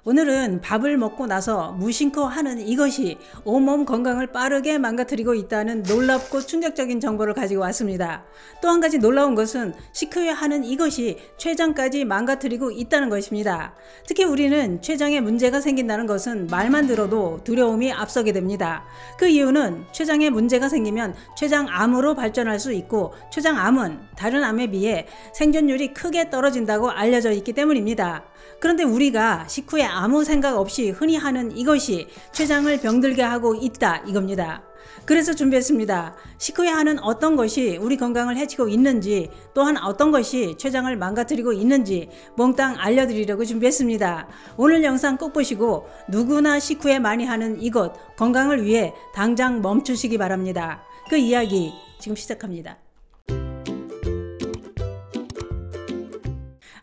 오늘은 밥을 먹고 나서 무심코 하는 이것이 온몸 건강을 빠르게 망가뜨리고 있다는 놀랍고 충격적인 정보를 가지고 왔습니다. 또 한 가지 놀라운 것은 식후에 하는 이것이 췌장까지 망가뜨리고 있다는 것입니다. 특히 우리는 췌장에 문제가 생긴다는 것은 말만 들어도 두려움이 앞서게 됩니다. 그 이유는 췌장에 문제가 생기면 췌장암으로 발전할 수 있고, 췌장암은 다른 암에 비해 생존율이 크게 떨어진다고 알려져 있기 때문입니다. 그런데 우리가 식후에 아무 생각 없이 흔히 하는 이것이 췌장을 병들게 하고 있다, 이겁니다. 그래서 준비했습니다. 식후에 하는 어떤 것이 우리 건강을 해치고 있는지, 또한 어떤 것이 췌장을 망가뜨리고 있는지 몽땅 알려드리려고 준비했습니다. 오늘 영상 꼭 보시고 누구나 식후에 많이 하는 이것, 건강을 위해 당장 멈추시기 바랍니다. 그 이야기 지금 시작합니다.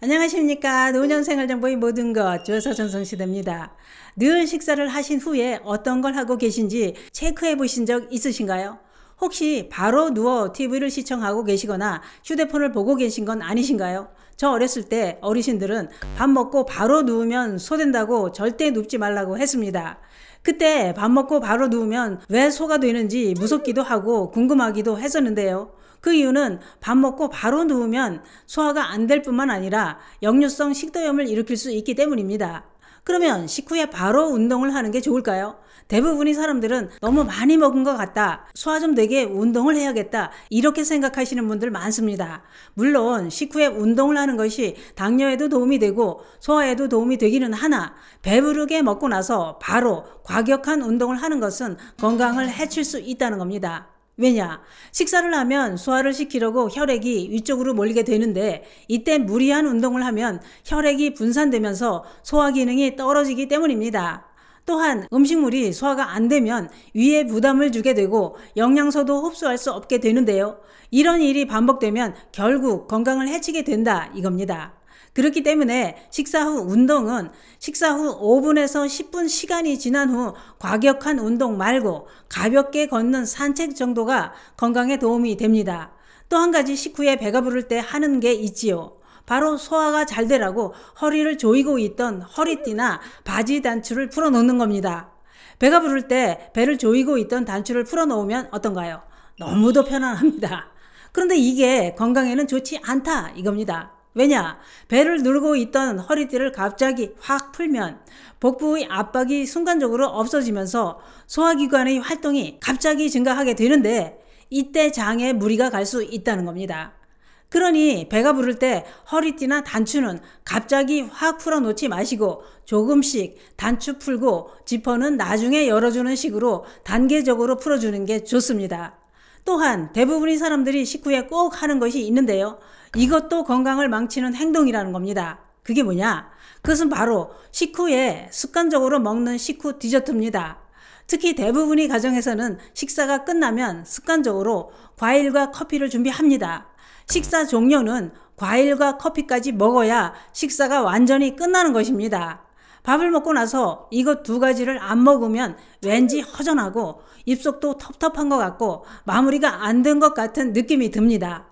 안녕하십니까. 노년생활정보의 모든 것 주어서 전성시대입니다. 늘 식사를 하신 후에 어떤 걸 하고 계신지 체크해 보신 적 있으신가요? 혹시 바로 누워 TV를 시청하고 계시거나 휴대폰을 보고 계신 건 아니신가요? 저 어렸을 때 어르신들은 밥 먹고 바로 누우면 소된다고 절대 눕지 말라고 했습니다. 그때 밥 먹고 바로 누우면 왜 소가 되는지 무섭기도 하고 궁금하기도 했었는데요. 그 이유는 밥 먹고 바로 누우면 소화가 안 될 뿐만 아니라 역류성 식도염을 일으킬 수 있기 때문입니다. 그러면 식후에 바로 운동을 하는 게 좋을까요? 대부분의 사람들은 너무 많이 먹은 것 같다, 소화 좀 되게 운동을 해야겠다, 이렇게 생각하시는 분들 많습니다. 물론 식후에 운동을 하는 것이 당뇨에도 도움이 되고 소화에도 도움이 되기는 하나, 배부르게 먹고 나서 바로 과격한 운동을 하는 것은 건강을 해칠 수 있다는 겁니다. 왜냐? 식사를 하면 소화를 시키려고 혈액이 위쪽으로 몰리게 되는데, 이때 무리한 운동을 하면 혈액이 분산되면서 소화 기능이 떨어지기 때문입니다. 또한 음식물이 소화가 안 되면 위에 부담을 주게 되고 영양소도 흡수할 수 없게 되는데요. 이런 일이 반복되면 결국 건강을 해치게 된다, 이겁니다. 그렇기 때문에 식사 후 운동은 식사 후 5분에서 10분 시간이 지난 후 과격한 운동 말고 가볍게 걷는 산책 정도가 건강에 도움이 됩니다. 또 한 가지 식후에 배가 부를 때 하는 게 있지요. 바로 소화가 잘 되라고 허리를 조이고 있던 허리띠나 바지 단추를 풀어놓는 겁니다. 배가 부를 때 배를 조이고 있던 단추를 풀어놓으면 어떤가요? 너무도 편안합니다. 그런데 이게 건강에는 좋지 않다, 이겁니다. 왜냐? 배를 누르고 있던 허리띠를 갑자기 확 풀면 복부의 압박이 순간적으로 없어지면서 소화기관의 활동이 갑자기 증가하게 되는데, 이때 장에 무리가 갈 수 있다는 겁니다. 그러니 배가 부를 때 허리띠나 단추는 갑자기 확 풀어놓지 마시고 조금씩 단추 풀고 지퍼는 나중에 열어주는 식으로 단계적으로 풀어주는 게 좋습니다. 또한 대부분의 사람들이 식후에 꼭 하는 것이 있는데요. 이것도 건강을 망치는 행동이라는 겁니다. 그게 뭐냐? 그것은 바로 식후에 습관적으로 먹는 식후 디저트입니다. 특히 대부분의 가정에서는 식사가 끝나면 습관적으로 과일과 커피를 준비합니다. 식사 종료는 과일과 커피까지 먹어야 식사가 완전히 끝나는 것입니다. 밥을 먹고 나서 이것 두 가지를 안 먹으면 왠지 허전하고 입속도 텁텁한 것 같고 마무리가 안 된 것 같은 느낌이 듭니다.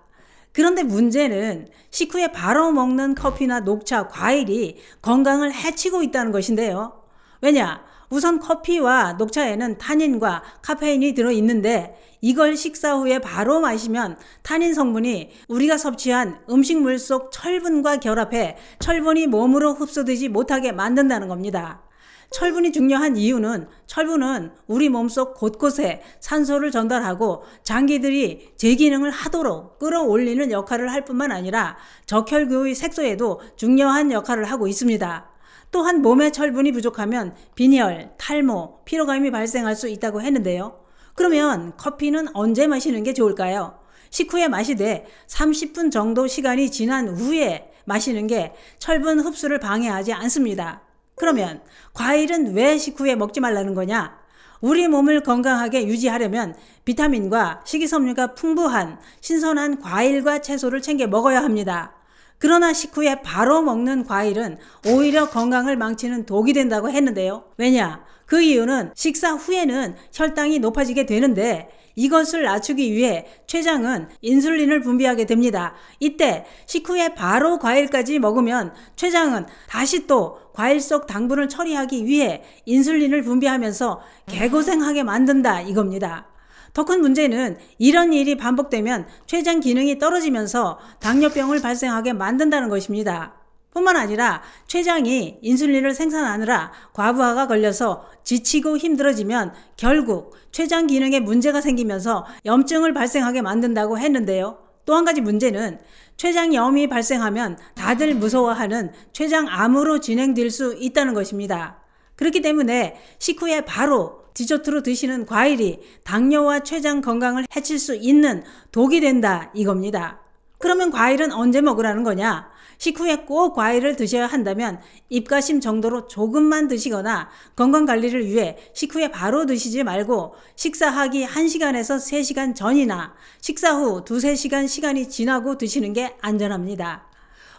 그런데 문제는 식후에 바로 먹는 커피나 녹차, 과일이 건강을 해치고 있다는 것인데요. 왜냐? 우선 커피와 녹차에는 타닌과 카페인이 들어있는데, 이걸 식사 후에 바로 마시면 타닌 성분이 우리가 섭취한 음식물 속 철분과 결합해 철분이 몸으로 흡수되지 못하게 만든다는 겁니다. 철분이 중요한 이유는 철분은 우리 몸속 곳곳에 산소를 전달하고 장기들이 제 기능을 하도록 끌어올리는 역할을 할 뿐만 아니라 적혈구의 색소에도 중요한 역할을 하고 있습니다. 또한 몸에 철분이 부족하면 빈혈, 탈모, 피로감이 발생할 수 있다고 했는데요. 그러면 커피는 언제 마시는 게 좋을까요? 식후에 마시되 30분 정도 시간이 지난 후에 마시는 게 철분 흡수를 방해하지 않습니다. 그러면 과일은 왜 식후에 먹지 말라는 거냐? 우리 몸을 건강하게 유지하려면 비타민과 식이섬유가 풍부한 신선한 과일과 채소를 챙겨 먹어야 합니다. 그러나 식후에 바로 먹는 과일은 오히려 건강을 망치는 독이 된다고 했는데요. 왜냐? 그 이유는 식사 후에는 혈당이 높아지게 되는데, 이것을 낮추기 위해 췌장은 인슐린을 분비하게 됩니다. 이때 식후에 바로 과일까지 먹으면 췌장은 다시 또 과일 속 당분을 처리하기 위해 인슐린을 분비하면서 개고생하게 만든다 이겁니다. 더 큰 문제는 이런 일이 반복되면 췌장 기능이 떨어지면서 당뇨병을 발생하게 만든다는 것입니다. 뿐만 아니라 췌장이 인슐린을 생산하느라 과부하가 걸려서 지치고 힘들어지면 결국 췌장 기능에 문제가 생기면서 염증을 발생하게 만든다고 했는데요. 또 한 가지 문제는 췌장염이 발생하면 다들 무서워하는 췌장암으로 진행될 수 있다는 것입니다. 그렇기 때문에 식후에 바로 디저트로 드시는 과일이 당뇨와 췌장 건강을 해칠 수 있는 독이 된다 이겁니다. 그러면 과일은 언제 먹으라는 거냐? 식후에 꼭 과일을 드셔야 한다면 입가심 정도로 조금만 드시거나 건강관리를 위해 식후에 바로 드시지 말고 식사하기 1시간에서 3시간 전이나 식사 후 2-3시간 시간이 지나고 드시는 게 안전합니다.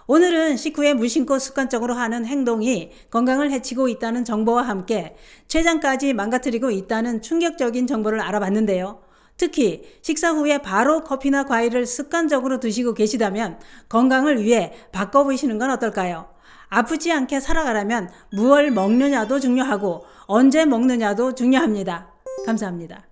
오늘은 식후에 무심코 습관적으로 하는 행동이 건강을 해치고 있다는 정보와 함께 췌장까지 망가뜨리고 있다는 충격적인 정보를 알아봤는데요. 특히 식사 후에 바로 커피나 과일을 습관적으로 드시고 계시다면 건강을 위해 바꿔보시는 건 어떨까요? 아프지 않게 살아가려면 무얼 먹느냐도 중요하고 언제 먹느냐도 중요합니다. 감사합니다.